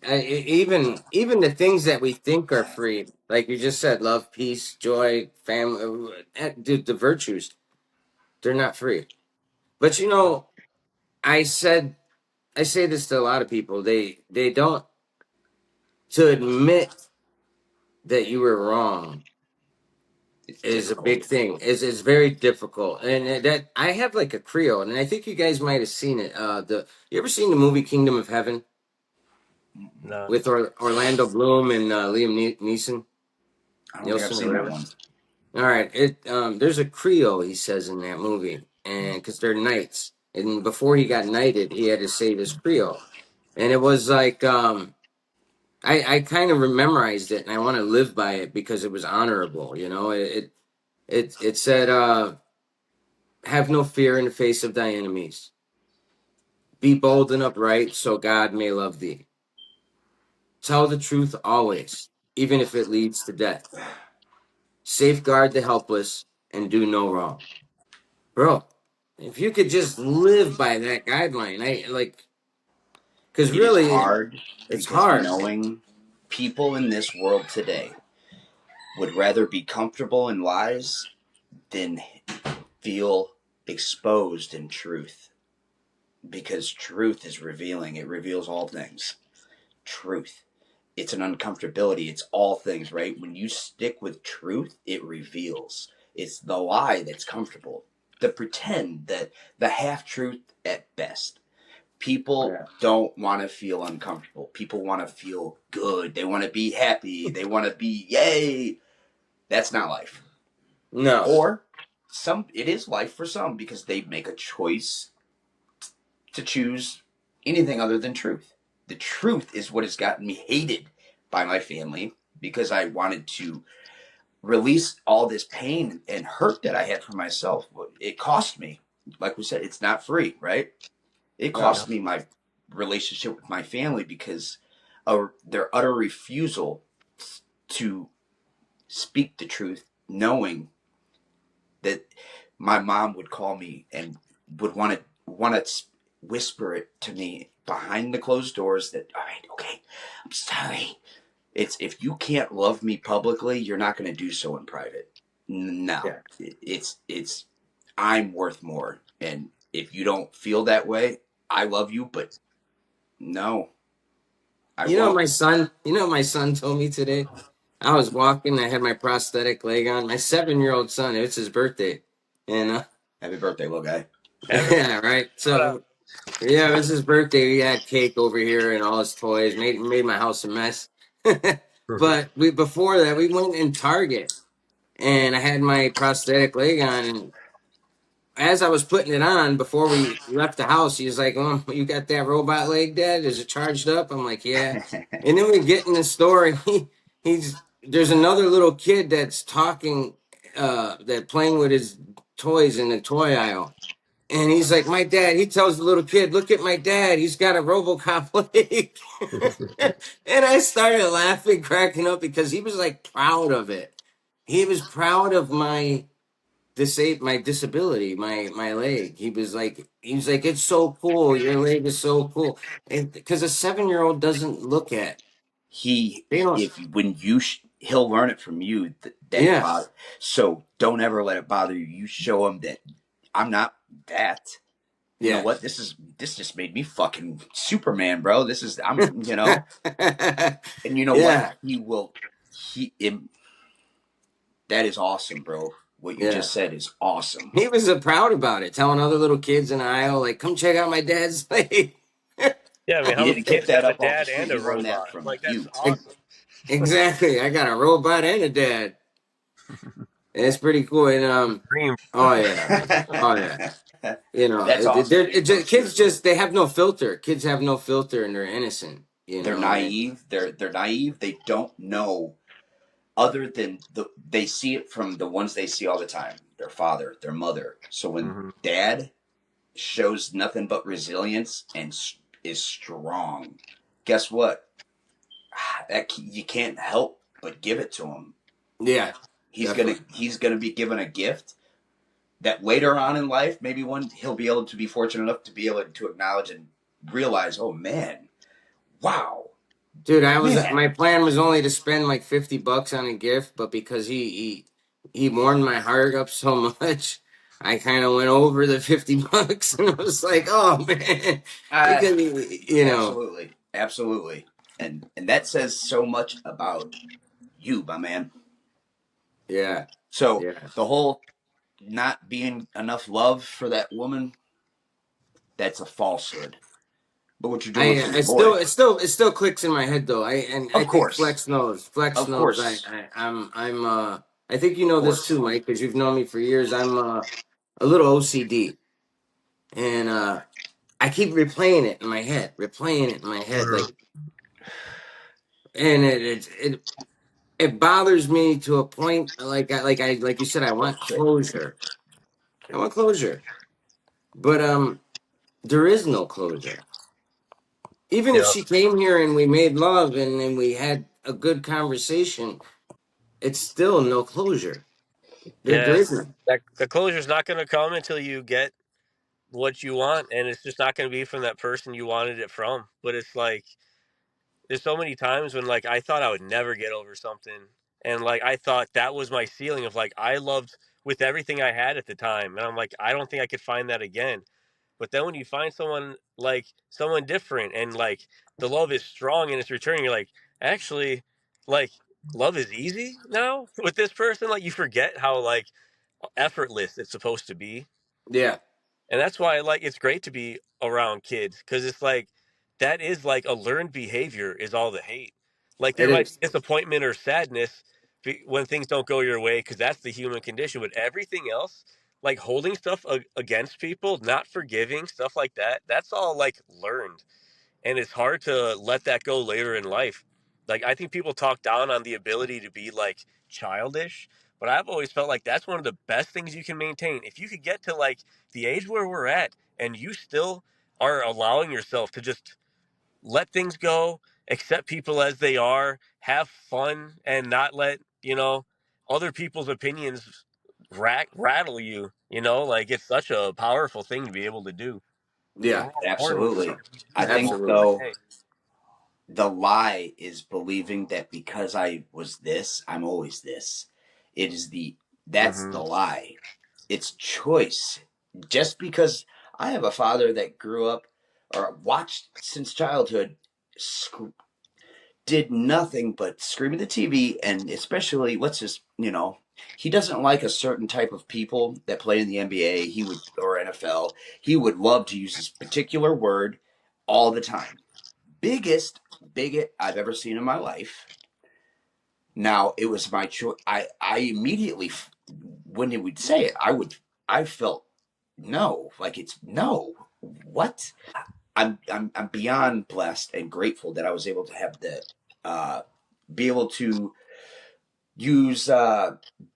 even the things that we think are free, like you just said, love, peace, joy, family, the virtues, they're not free. But I said I say this to a lot of people. They don't, to admit that you were wrong It's is a difficult. big thing. Is very difficult, and that I have like a Creole, and I think you guys might have seen it. The You ever seen the movie Kingdom of Heaven Mm-mm. Nah. with Orlando Bloom and Liam Neeson, I don't think I've Nielsen or seen that whatever? one. All right, there's a Creole he says in that movie, and because they're knights, and before he got knighted, he had to say this Creole, and it was like I kind of memorized it, and I want to live by it because it was honorable. It said, "Have no fear in the face of thy enemies. Be bold and upright, so God may love thee. Tell the truth always, even if it leads to death. Safeguard the helpless and do no wrong." Bro, if you could just live by that guideline, I like, because It is really, hard it's because hard. knowing people in this world today would rather be comfortable in lies than feel exposed in truth, because truth is revealing. It reveals all things. Truth. It's an uncomfortability. It's all things, right? When you stick with truth, it reveals. It's the lie that's comfortable. The pretend, that the half truth at best. People Yeah. don't want to feel uncomfortable. People want to feel good. They want to be happy. They want to be yay. That's not life. No. Or it is life for some because they make a choice to choose anything other than truth. The truth is what has gotten me hated by my family because I wanted to release all this pain and hurt that I had for myself. It cost me. Like we said, it's not free, right? It No. No. cost me my relationship with my family because of their utter refusal to speak the truth, knowing that my mom would call me and would want to whisper it to me behind the closed doors that, all right, okay, I'm sorry. It's, if you can't love me publicly, you're not going to do so in private. No, Yeah. it's I'm worth more, and if you don't feel that way, I love you, but no, I won't. You know what my son told me today? I was walking, I had my prosthetic leg on. My 7-year-old son, it's his birthday. And Happy birthday, little guy. Happy yeah, right. birthday. So yeah, it was his birthday. We had cake over here and all his toys. Made my house a mess. But we before that we went in Target and I had my prosthetic leg on, and as I was putting it on before we left the house, he was like, "Oh, you got that robot leg, Dad? Is it charged up?" I'm like, "Yeah." And then we get in the store, and he's there's another little kid that's talking, that playing with his toys in the toy aisle, And he's like, my dad, he tells the little kid, look at my dad. He's got a Robocop leg. And I started laughing, cracking up because he was like proud of it. He was proud of my disability, my leg. He was like, it's so cool. Your leg is so cool. And because a 7-year-old doesn't look at, He, they don't, if when you, he'll learn it from you that it yeah, bothers. So don't ever let it bother you. You show him that I'm not that. You know yeah. what? This just made me fucking Superman, bro. This is I'm you know, and you know what? Yeah, He will. That is awesome, bro. What you yeah. just said is awesome. He was proud about it, telling other little kids in the aisle, like, come check out my dad's leg. Yeah, I mean, He how many didn't pick kids that have a up off the dad street. and He a learned that robot? from Like, that's you. awesome. Exactly. I got a robot and a dad. It's pretty cool. And Dream. oh yeah, oh yeah. That's awesome, Kids just they have no filter. Kids have no filter and they're innocent. they're And naive. They're naive. They don't know other than they see it from the ones they see all the time. Their father, their mother. So when Hmm. dad shows nothing but resilience and is strong, guess what? That you can't help but give it to him. yeah, definitely. He's gonna be given a gift that later on in life, maybe one he'll be able to be fortunate enough to be able to acknowledge and realize, oh man, wow, Dude, man, my plan was only to spend like $50 on a gift, but because he warmed my heart up so much, I kind of went over the $50, and I was like, oh man, uh, because absolutely, absolutely, and that says so much about you, my man. yeah, So yeah. the whole not being enough love for that woman, that's a falsehood. But what you're doing I for your I still boy, it still clicks in my head though. I of think course, Flex knows. Flex of knows. course, I'm I think you of know this too, course. Mike, because you've known me for years. I'm a little OCD, and I keep replaying it in my head, like, and it bothers me to a point. Like you said, I Oh want shit. closure. I want closure, but there is no closure. Even if Yeah. she came here and we made love and we had a good conversation, it's still no closure. There Yeah. isn't. That the closure's not going to come until you get what you want, and it's just not going to be from that person you wanted it from. But it's like there's so many times when like I thought I would never get over something, and like I thought that was my ceiling of like I loved with everything I had at the time, and I'm like I don't think I could find that again. But then when you find someone different and like the love is strong and it's returning, you're like actually like love is easy now with this person. Like you forget how like effortless it's supposed to be. Yeah, And that's why like it's great to be around kids because it's like that is like a learned behavior is all the hate. Like it there might is. be disappointment or sadness when things don't go your way because that's the human condition. But everything else, like holding stuff against people, not forgiving stuff like that, that's all like learned, and it's hard to let that go later in life. Like I think people talk down on the ability to be like childish, but I've always felt like that's one of the best things you can maintain. If you could get to like the age where we're at and you still are allowing yourself to just let things go, accept people as they are, have fun and not let, other people's opinions rattle you, like it's such a powerful thing to be able to do. And Yeah, we're all born with Absolutely. something I think beautiful absolutely. though innate. the lie is believing that because I was this, I'm always this. It is that's Hmm. the lie. It's choice. Just because I have a father that grew up or watched since childhood, did nothing but scream at the TV, and especially let's just he doesn't like a certain type of people that play in the NBA. He would or NFL. He would love to use this particular word all the time. Biggest bigot I've ever seen in my life. Now it was my choice. I immediately when he would say it, I felt no, like it's no. What? I'm beyond blessed and grateful that I was able to have the uh, be able to use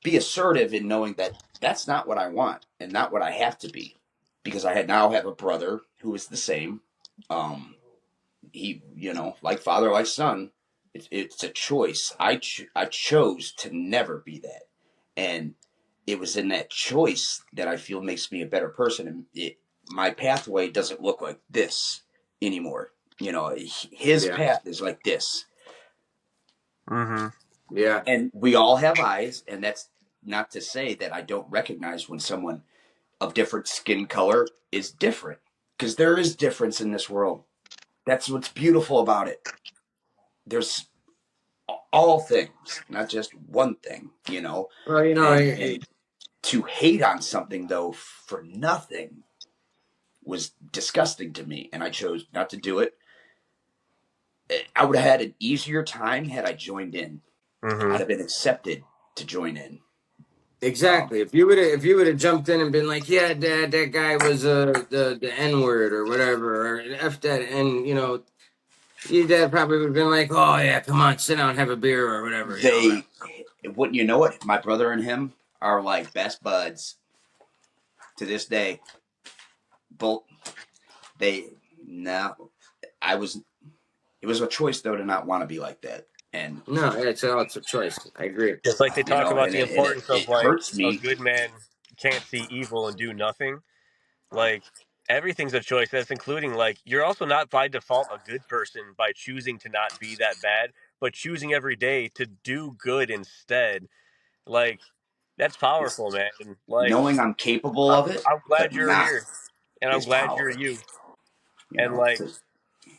be assertive in knowing that that's not what I want and not what I have to be. because I had now have a brother who is the same. He, like father, like son. It's a choice. I chose to never be that, and it was in that choice that I feel makes me a better person. And my pathway doesn't look like this anymore. His Yeah. path is like this, Mm-hmm. Yeah. and we all have eyes, and that's not to say that I don't recognize when someone of different skin color is different, because there is difference in this world. That's what's beautiful about it. There's all things, not just one thing. Well, And to hate on something though for nothing was disgusting to me, and I chose not to do it. I would have had an easier time had I joined in. Mm-hmm. I'd have been accepted to join in. exactly. If you would have jumped in and been like, yeah, Dad, that guy was the N word or whatever, or F that, and your dad probably would have been like, oh yeah, come on, sit down, have a beer or whatever. They wouldn't, you know it. My brother and him are like best buds to this day. Both they now I was it was a choice though to not want to be like that, and No, it's a choice. I agree. Just like they talk about and the it it, importance of it like hurts a me. good man can't see evil and do nothing. Like everything's a choice. That's including like you're also not by default a good person by choosing to not be that bad, but choosing every day to do good instead. Like that's It's powerful, man. Like knowing I'm capable I'm of it, I'm but glad you're not here, and I'm is glad you're power. you. And like To,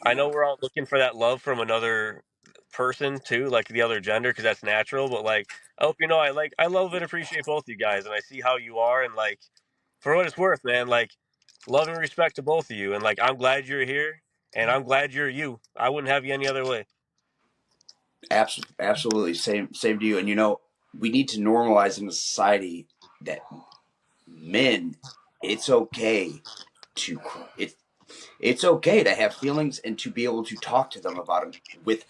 I know we're all looking for that love from another person too, like the other gender, because that's natural. But like, I hope you know, I love and appreciate both you guys, and I see how you are, and like, for what it's worth, man, like, love and respect to both of you, and like, I'm glad you're here, and I'm glad you're you. I wouldn't have you any other way. absolutely, same to you. And we need to normalize in a society that men, it's okay to it's okay to have feelings and to be able to talk to them about them. With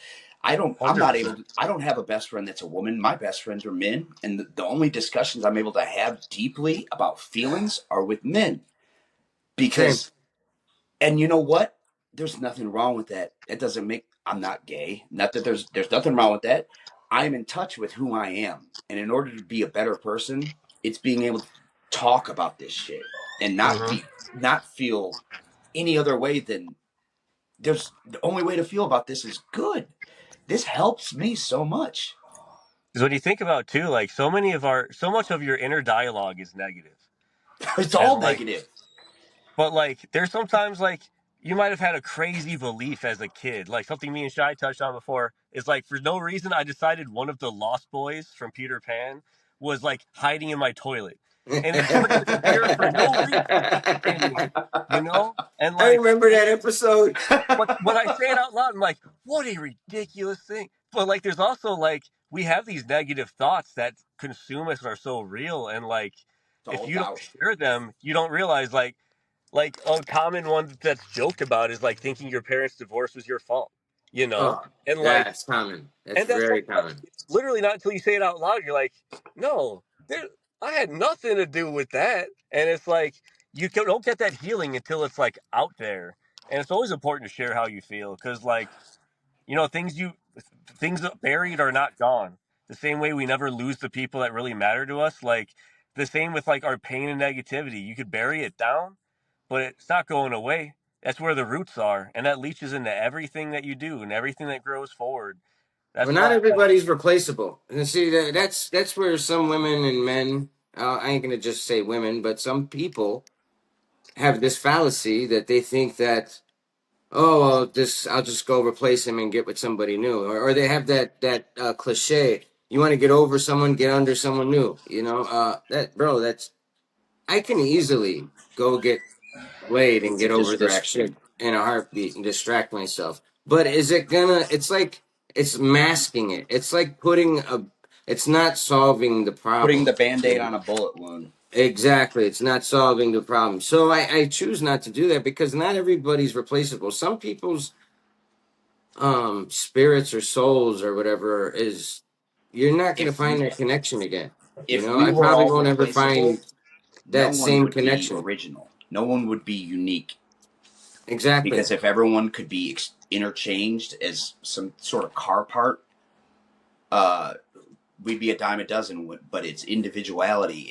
I'm not able 100%. to, I don't have a best friend that's a woman. My best friends are men, and the only discussions I'm able to have deeply about feelings are with men, Same. because and you know what, there's nothing wrong with that. It doesn't make I'm not gay. Not that there's nothing wrong with that. I'm in touch with who I am, and in order to be a better person, it's being able to talk about this shit and Mm-hmm. not feel any other way than there's the only way to feel about this is good. This helps me so much. Because when you think about too, like, so much of your inner dialogue is negative, It's and all like negative. but like, there's sometimes like you might have had a crazy belief as a kid, like something me and Shy touched on before. Is like for no reason I decided one of the Lost Boys from Peter Pan was like hiding in my toilet, and it would disappear for no reason, and like and I like, remember that episode. but when I say it out loud, I'm like, what a ridiculous thing. But like, there's also like we have these negative thoughts that consume us and are so real, and like It's if all you don't doubt. share them, you don't realize like a common one that's joked about is like thinking your parents' divorce was your fault, you know? Oh, And like, that's common. That's and that's very like, but common. it's literally not until you say it out loud, you're like, no, I had nothing to do with that. And it's like, don't get that healing until it's like out there. And it's always important to share how you feel because, like, things buried are not gone. The same way we never lose the people that really matter to us. Like the same with like our pain and negativity. You could bury it down, but it's not going away. That's where the roots are, and that leaches into everything that you do and everything that grows forward. Well, That's not why, like, everybody's replaceable, and see that's where some women and men. I ain't gonna just say women, but some people have this fallacy that they think that, oh well, this I'll just go replace him and get with somebody new, or they have that cliche. You want to get over someone, get under someone new. That bro. That's I can easily go get laid and It's a get over this distraction. shit in a heartbeat and distract myself. But is it gonna? It's like it's masking it. It's like putting a. It's not solving the Putting the problem. band-aid on a bullet wound. Exactly. It's not solving the problem. So I choose not to do that because not everybody's replaceable. Some people's spirits or souls or whatever is you're not gonna If find we that connection again. if we I were probably all won't ever replaceable, find no that one same would be connection. original. no one would be unique. Exactly. Because if everyone could be interchanged as some sort of car part, we'd be a dime a dozen. But it's individuality.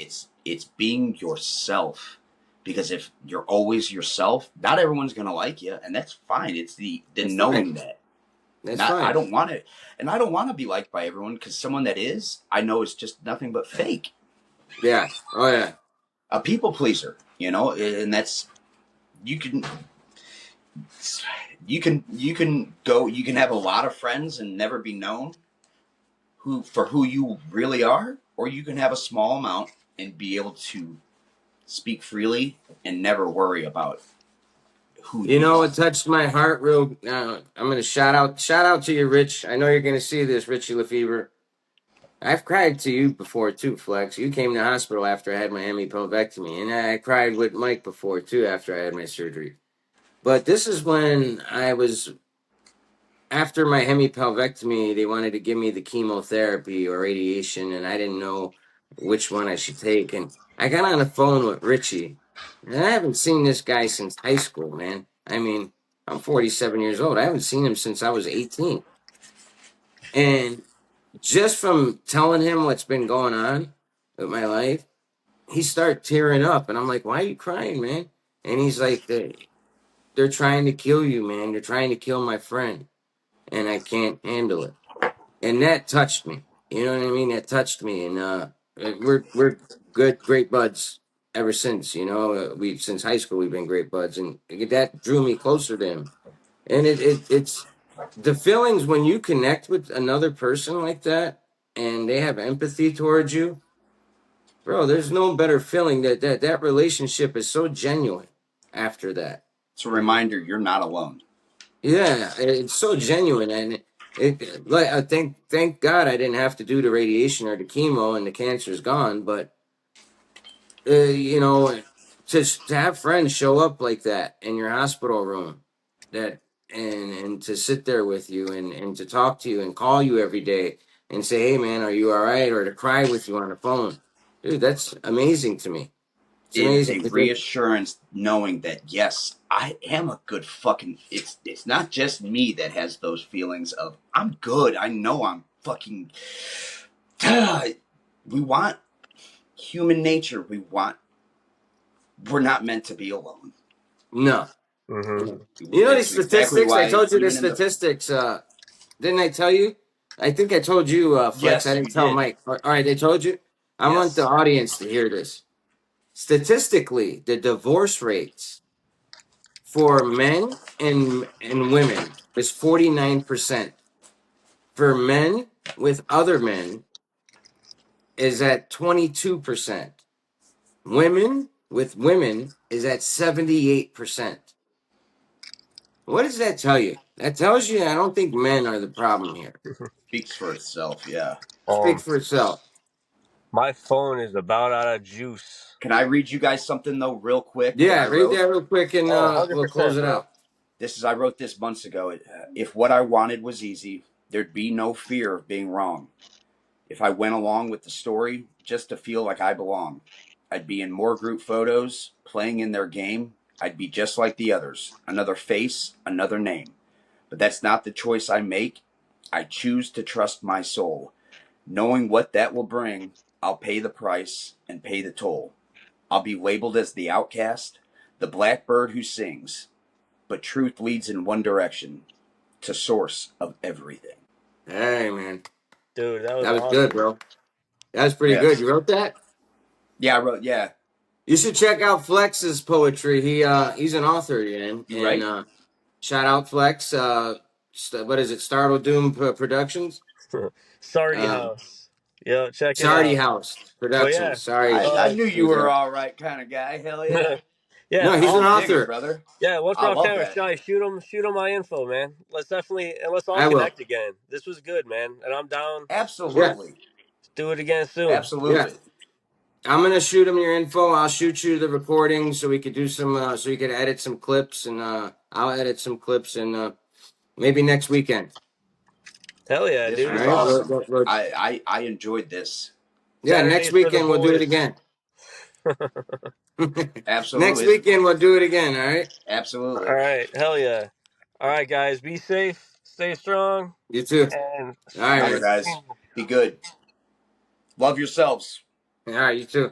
It's being yourself. Because if you're always yourself, not everyone's gonna like you, and that's fine. It's the That's knowing fine. that. That's Not, fine. I don't want it, and I don't want to be liked by everyone because someone that is, I know, is just nothing but fake. Yeah. Oh yeah. A people pleaser, and that's you can you can have a lot of friends and never be known who you really are, or you can have a small amount and be able to speak freely and never worry about who You you know, are. it touched my heart real. I'm gonna shout out to you, Rich. I know you're gonna see this, Richie Lefevre. I've cried to you before too, Flex. You came to the hospital after I had my hemipelvectomy, and I cried with Mike before too after I had my surgery. But this is when I was after my hemipelvectomy. They wanted to give me the chemotherapy or radiation, and I didn't know which one I should take. And I got on the phone with Richie, and I haven't seen this guy since high school, man. I mean, I'm 47 years old. I haven't seen him since I was 18. And just from telling him what's been going on with my life, he started tearing up. And I'm like, why are you crying, man? And he's like, they're trying to kill you, man. They're trying to kill my friend. And I can't handle it. And that touched me. You know what I mean? That touched me. And we're good, great buds ever since. We've since high school we've been great buds, and that drew me closer to him. And it's the feelings when you connect with another person like that, and they have empathy towards you, bro. There's no better feeling that relationship is so genuine after that. It's a reminder you're not alone. Yeah, it's so genuine, and like I thank God I didn't have to do the radiation or the chemo, and the cancer's gone. But to have friends show up like that in your hospital room, that and to sit there with you and to talk to you and call you every day and say, hey man, are you all right? Or to cry with you on the phone, dude, that's amazing to me. It's It is a amazing. reassurance knowing that yes, I am a good fucking. It's not just me that has those feelings of I'm good. I know I'm fucking. We want human nature. We're not meant to be alone. No. Mm-hmm. You know these That's exactly statistics? I why told you the even in the statistics. Didn't I tell you? I think I told you, Flex. I yes, didn't you tell did. Mike. All right, they told you. I want the Yes, audience to hear this. Statistically, the divorce rates for men and women is 49%. For men with other men is at 22%. Women with women is at 78%. What does that tell you? That tells you I don't think men are the problem here. speaks for itself. Yeah. Speak for itself. My phone is about out of juice. Can I read you guys something though, real quick that Yeah, I read wrote? that real quick and Oh, we'll close 100%, it bro. out. I wrote this months ago. If what I wanted was easy, there'd be no fear of being wrong. If I went along with the story just to feel like I belong, I'd be in more group photos, playing in their game. I'd be just like the others, another face, another name. But that's not the choice I make. I choose to trust my soul. Knowing what that will bring, I'll pay the price and pay the toll. I'll be labeled as the outcast, the blackbird who sings. But truth leads in one direction, to source of everything. Hey man, Dude, that was that was good, awesome. bro. That was pretty good. Yes. You wrote that? Yeah, I wrote, yeah. You should check out Flex's poetry. He's an author, and You right? shout out Flex. What is it? Startle Doom Productions. Sardi Um, House. Yo, check it Sardi out. House But yeah, Productions. Sorry, I knew you he's were a all right kind of guy. Hell yeah. no. yeah, He's an Gold digger, author. brother. yeah. Once I we're off love camera, that. Shy, shoot him my info, man. Let's all I will. connect again. This was good, man, and I'm down. Yeah, Absolutely. Let's do it again soon. yeah. Absolutely. I'm gonna shoot him your info. I'll shoot you the recording so we could do some. So you could edit some clips, and I'll edit some clips, and maybe next weekend. Hell yeah, This All dude. was right. awesome. We're I enjoyed this. yeah. Next Saturdays for the weekend we'll do it boys. again. Next Absolutely. weekend we'll do it again. All right. Absolutely. All right, hell yeah. All right, guys, be safe, stay strong, You too. and All right, Remember, man. strength. guys, be good. Love yourselves. All right, you too.